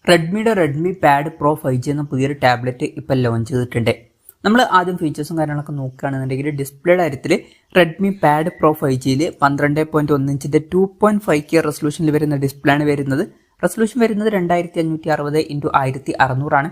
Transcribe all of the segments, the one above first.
റെഡ്മിയുടെ Redmi pad pro 5G എന്ന പുതിയൊരു tablet ഇപ്പോൾ ലോഞ്ച് ചെയ്തിട്ടുണ്ട്. നമ്മൾ ആദ്യം ഫീച്ചേഴ്സും കാര്യങ്ങളൊക്കെ നോക്കുകയാണെന്നുണ്ടെങ്കിൽ ഡിസ്പ്ലേയുടെ കാര്യത്തിൽ റെഡ്മി പാഡ് പ്രോ 5Gയിൽ 12.1 ഇഞ്ചിൻ്റെ 2.5K റെസൊല്യൂഷനിൽ വരുന്ന ഡിസ്പ്ലേ ആണ് വരുന്നത്. റെസൊല്യൂഷൻ വരുന്നത് 2560x1600 ആണ്.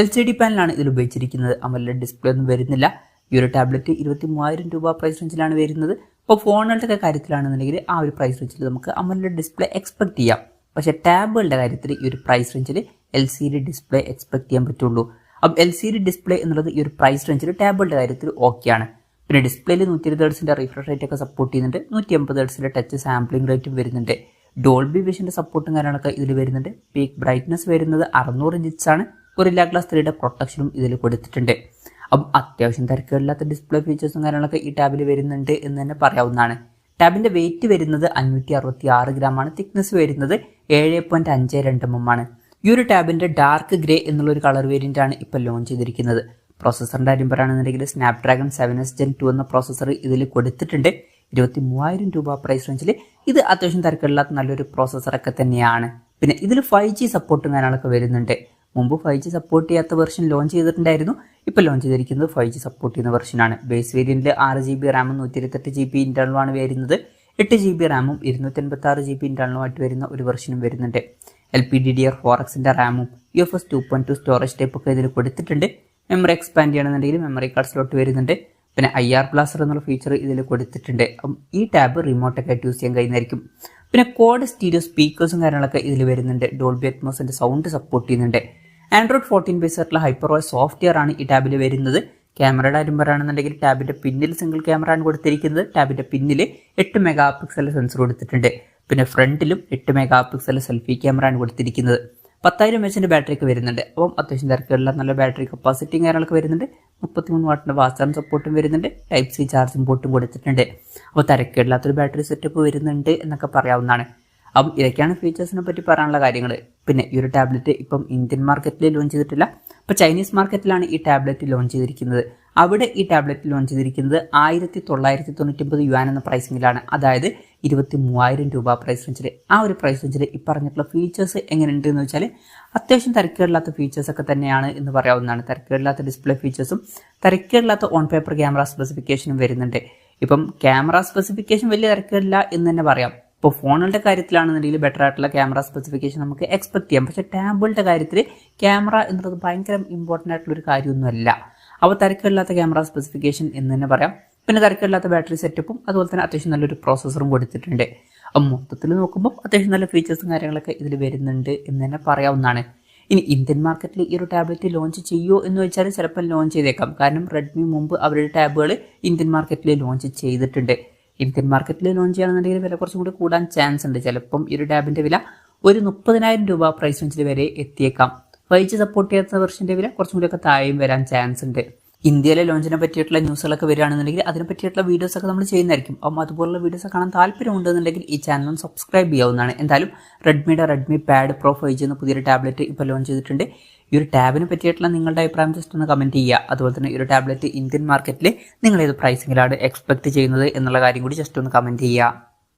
LCD പാനലാണ് ഇതിൽ ഉപയോഗിച്ചിരിക്കുന്നത്. AMOLED ഡിസ്പ്ലേ ഒന്നും വരുന്നില്ല. ഈ ഒരു ടാബ്ലറ്റ് 23,000 രൂപ പ്രൈസ് റേഞ്ചിലാണ് വരുന്നത്. ഇപ്പോൾ ഫോണുകളുടെ കാര്യത്തിലാണെന്നുണ്ടെങ്കിൽ ആ ഒരു പ്രൈസ് റേഞ്ചിൽ നമുക്ക് AMOLED ഡിസ്പ്ലേ എക്സ്പെക്ട് ചെയ്യാം. പക്ഷേ ടാബുകളുടെ കാര്യത്തിൽ ഈ ഒരു പ്രൈസ് റേഞ്ചിൽ LCD ഡിസ്പ്ലേ എക്സ്പെക്ട് ചെയ്യാൻ പറ്റുള്ളൂ. അപ്പം LCD ഡിസ്പ്ലേ എന്നുള്ളത് ഈ ഒരു പ്രൈസ് റേഞ്ചിൽ ടാബുകളുടെ കാര്യത്തിൽ ഓക്കെയാണ്. പിന്നെ ഡിസ്പ്ലേയിൽ 120 ഹെർട്സിൻ്റെ റിഫ്രഷ് റേറ്റ് ഒക്കെ സപ്പോർട്ട് ചെയ്യുന്നുണ്ട്. 180 ഹെർട്സിൻ്റെ ടച്ച് സാമ്പിളിംഗ് റേറ്റും വരുന്നുണ്ട്. ഡോൾബി വിഷൻ്റെ സപ്പോർട്ടും കാര്യങ്ങളൊക്കെ ഇതിൽ വരുന്നുണ്ട്. പീക്ക് ബ്രൈറ്റ്നസ് വരുന്നത് 600 നിറ്റ്സ് ആണ്. ഗൊറില്ല ഗ്ലാസ് 3യുടെ പ്രൊട്ടക്ഷനും ഇതിൽ കൊടുത്തിട്ടുണ്ട്. അപ്പം അത്യാവശ്യം തിരക്കുകളില്ലാത്ത ഡിസ്പ്ലേ ഫീച്ചേഴ്സും കാര്യങ്ങളൊക്കെ ഈ ടാബിൽ വരുന്നുണ്ട് എന്ന് തന്നെ പറയാവുന്നതാണ്. ടാബിൻ്റെ വെയിറ്റ് വരുന്നത് 566 ഗ്രാമാണ്. തിക്നെസ് വരുന്നത് 7.52 mm ആണ്. ഈ ഒരു ടാബിൻ്റെ ഡാർക്ക് ഗ്രേ എന്നുള്ളൊരു കളർ വേരിയൻ്റ് ആണ് ഇപ്പോൾ ലോഞ്ച് ചെയ്തിരിക്കുന്നത്. പ്രോസസ്സറിൻ്റെ കാര്യം പറയുകയാണെന്നുണ്ടെങ്കിൽ സ്നാപ്ഡ്രാഗൺ 7S Gen 2 എന്ന പ്രോസസ്സർ ഇതിൽ കൊടുത്തിട്ടുണ്ട്. 23,000 രൂപ പ്രൈസ് റേഞ്ചിൽ ഇത് അത്യാവശ്യം തിരക്കില്ലാത്ത നല്ലൊരു പ്രോസസ്സറൊക്കെ തന്നെയാണ്. പിന്നെ ഇതിൽ 5G സപ്പോർട്ടും കാര്യങ്ങളൊക്കെ വരുന്നുണ്ട്. മുമ്പ് 5G സപ്പോർട്ട് ചെയ്യാത്ത വെർഷൻ ലോഞ്ച് ചെയ്തിട്ടുണ്ടായിരുന്നു. ഇപ്പോൾ ലോഞ്ച് ചെയ്തിരിക്കുന്നത് 5G സപ്പോർട്ട് ചെയ്യുന്ന വെർഷനാണ്. ബേസ് വേരിയൻറ്റിൽ 6GB റാമും 128GB ഇൻറ്റേർണലുമാണ് വരുന്നത്. 8GB റാമും 256GB ഇൻറ്റേർണലുമായിട്ട് വരുന്ന ഒരു വെർഷനും വരുന്നുണ്ട്. LPDDR4Xൻ്റെ റാമും UFS 2.2 സ്റ്റോറേജ് ടൈപ്പ് ഒക്കെ ഇതിൽ കൊടുത്തിട്ടുണ്ട്. മെമ്മറി എക്സ്പാൻഡ് ചെയ്യണമെന്നുണ്ടെങ്കിൽ മെമ്മറി കാർഡ് സ്ലോട്ട് വരുന്നുണ്ട്. പിന്നെ IR ബ്ലാസ്റ്റർ എന്നുള്ള ഫീച്ചർ ഇതിൽ കൊടുത്തിട്ടുണ്ട്. അപ്പം ഈ ടാബ് റിമോട്ടൊക്കെ ആയിട്ട് യൂസ് ചെയ്യാൻ കഴിയുന്നതായിരിക്കും. പിന്നെ കോഡ് സ്റ്റീരിയോ സ്പീക്കേഴ്സും കാര്യങ്ങളൊക്കെ ഇതിൽ വരുന്നുണ്ട്. ഡോൾബി അറ്റ്മോസിൻ്റെ സൗണ്ട് സപ്പോർട്ട് ചെയ്യുന്നുണ്ട്. Android 14 ബേസ് ആയിട്ടുള്ള HyperOS സോഫ്റ്റ്വെയർ ആണ് ഈ ടാബിൽ വരുന്നത്. ക്യാമറയുടെ കാര്യം പറയുകയാണെന്നുണ്ടെങ്കിൽ ടാബിൻ്റെ പിന്നിൽ സിംഗിൾ ക്യാമറ ആണ് കൊടുത്തിരിക്കുന്നത്. ടാബിൻ്റെ പിന്നിൽ 8 MP സെൻസർ കൊടുത്തിട്ടുണ്ട്. പിന്നെ ഫ്രണ്ടിലും 8 MP സെൽഫി ക്യാമറ ആണ് കൊടുത്തിരിക്കുന്നത്. 10,000 mAh ബാറ്ററി ഒക്കെ വരുന്നുണ്ട്. അപ്പം അത്യാവശ്യം തിരക്കുള്ള നല്ല ബാറ്ററി കപ്പാസിറ്റിയും കാര്യങ്ങളൊക്കെ വരുന്നുണ്ട്. 33 വാട്ടിൻ്റെ ഫാസ്റ്റ് ചാർജ് സപ്പോർട്ടും വരുന്നുണ്ട്. Type-C ചാർജിംഗ് പോർട്ടും കൊടുത്തിട്ടുണ്ട്. അപ്പോൾ തിരക്കില്ലാത്തൊരു ബാറ്ററി സെറ്റപ്പ് വരുന്നുണ്ട് എന്നൊക്കെ പറയാവുന്നതാണ്. അപ്പം ഇതൊക്കെയാണ് ഫീച്ചേഴ്സിനെ പറ്റി പറയാനുള്ള കാര്യങ്ങൾ. പിന്നെ ഈ ഒരു ടാബ്ലറ്റ് ഇപ്പം ഇന്ത്യൻ മാർക്കറ്റിൽ ലോഞ്ച് ചെയ്തിട്ടില്ല. ഇപ്പോൾ ചൈനീസ് മാർക്കറ്റിലാണ് ഈ ടാബ്ലറ്റ് ലോഞ്ച് ചെയ്തിരിക്കുന്നത്. അവിടെ ഈ ടാബ്ലറ്റ് ലോഞ്ച് ചെയ്തിരിക്കുന്നത് 1999 യുവാൻ എന്ന പ്രൈസിങ്ങിലാണ്. അതായത് 23,000 രൂപ പ്രൈസ് റേഞ്ചിൽ. ആ ഒരു പ്രൈസ് റേഞ്ചിൽ ഈ പറഞ്ഞിട്ടുള്ള ഫീച്ചേഴ്സ് എങ്ങനെയുണ്ട് എന്ന് വെച്ചാൽ അത്യാവശ്യം തിരക്കേടില്ലാത്ത ഫീച്ചേഴ്സൊക്കെ തന്നെയാണ് എന്ന് പറയാവുന്നതാണ്. തിരക്കേടില്ലാത്ത ഡിസ്പ്ലേ ഫീച്ചേഴ്സും തിരക്കേടില്ലാത്ത ഓൺ പേപ്പർ ക്യാമറ സ്പെസിഫിക്കേഷനും വരുന്നുണ്ട്. ഇപ്പം ക്യാമറ സ്പെസിഫിക്കേഷൻ വലിയ തിരക്കേടില്ല എന്ന് തന്നെ പറയാം. ഇപ്പോൾ ഫോണുകളുടെ കാര്യത്തിലാണെന്നുണ്ടെങ്കിൽ ബെറ്റർ ആയിട്ടുള്ള ക്യാമറ സ്പെസിഫിക്കേഷൻ നമുക്ക് എക്സ്പെക്ട് ചെയ്യാം. പക്ഷേ ടാബുകളുടെ കാര്യത്തിൽ ക്യാമറ എന്നുള്ളത് ഭയങ്കര ഇമ്പോർട്ടൻ്റ് ആയിട്ടുള്ളൊരു കാര്യമൊന്നുമല്ല. അപ്പോൾ തിരക്കില്ലാത്ത ക്യാമറ സ്പെസിഫിക്കേഷൻ എന്ന് തന്നെ പറയാം. പിന്നെ തിരക്കില്ലാത്ത ബാറ്ററി സെറ്റപ്പും അതുപോലെ തന്നെ അത്യാവശ്യം നല്ലൊരു പ്രോസസ്സറും കൊടുത്തിട്ടുണ്ട്. അപ്പം മൊത്തത്തിൽ നോക്കുമ്പോൾ അത്യാവശ്യം നല്ല ഫീച്ചേഴ്സും കാര്യങ്ങളൊക്കെ ഇതിൽ വരുന്നുണ്ട് എന്ന് തന്നെ പറയാവുന്നതാണ്. ഇനി ഇന്ത്യൻ മാർക്കറ്റിൽ ഈ ഒരു ടാബ്ലറ്റ് ലോഞ്ച് ചെയ്യുമോ എന്ന് വെച്ചാൽ ചിലപ്പോൾ ലോഞ്ച് ചെയ്തേക്കാം. കാരണം റെഡ്മി മുമ്പ് അവരുടെ ടാബുകൾ ഇന്ത്യൻ മാർക്കറ്റിൽ ലോഞ്ച് ചെയ്തിട്ടുണ്ട്. ഇന്ത്യൻ മാർക്കറ്റിൽ ലോഞ്ച് ചെയ്യുകയാണെന്നുണ്ടെങ്കിൽ വില കുറച്ചും കൂടി കൂടാൻ ചാൻസ് ഉണ്ട്. ചിലപ്പം ഈ ഒരു ടാബിൻ്റെ വില ഒരു 30,000 രൂപ പ്രൈസ് റേഞ്ചിൽ വരെ എത്തിയേക്കാം. 5G സപ്പോർട്ട് ചെയ്യാത്ത വെർഷൻ്റെ വില കുറച്ചും കൂടിയൊക്കെ താഴെയും വരാൻ ചാൻസ് ഉണ്ട്. ഇന്ത്യയിലെ ലോഞ്ചിനെ പറ്റിയിട്ടുള്ള ന്യൂസുകളൊക്കെ വരികയാണെന്നുണ്ടെങ്കിൽ അതിനെ പറ്റിയിട്ടുള്ള വീഡിയോസൊക്കെ നമ്മൾ ചെയ്യുന്നതായിരിക്കും. അപ്പം അതുപോലുള്ള വീഡിയോസ് കാണാൻ താല്പര്യമുണ്ടെന്നുണ്ടെങ്കിൽ ഈ ചാനൽ സബ്സ്ക്രൈബ് ചെയ്യാവുന്നതാണ്. എന്തായാലും റെഡ്മി പാഡ് പ്രോ 5G എന്ന പുതിയൊരു ടാബ്ലറ്റ് ഇപ്പോൾ ലോഞ്ച് ചെയ്തിട്ടുണ്ട്. ഈ ഒരു ടാബിനെ പറ്റിയിട്ടുള്ള നിങ്ങളുടെ അഭിപ്രായം ജസ്റ്റ് ഒന്ന് കമൻറ്റ് ചെയ്യുക. അതുപോലെ തന്നെ ഈ ഒരു ടാബ്ലറ്റ് ഇന്ത്യൻ മാർക്കറ്റിൽ നിങ്ങൾ ഏത് പ്രൈസിങ്ങിലാണ് എക്സ്പെക്ട് ചെയ്യുന്നത് എന്നുള്ള കാര്യം കൂടി ജസ്റ്റ് ഒന്ന് കമൻറ്റ് ചെയ്യുക.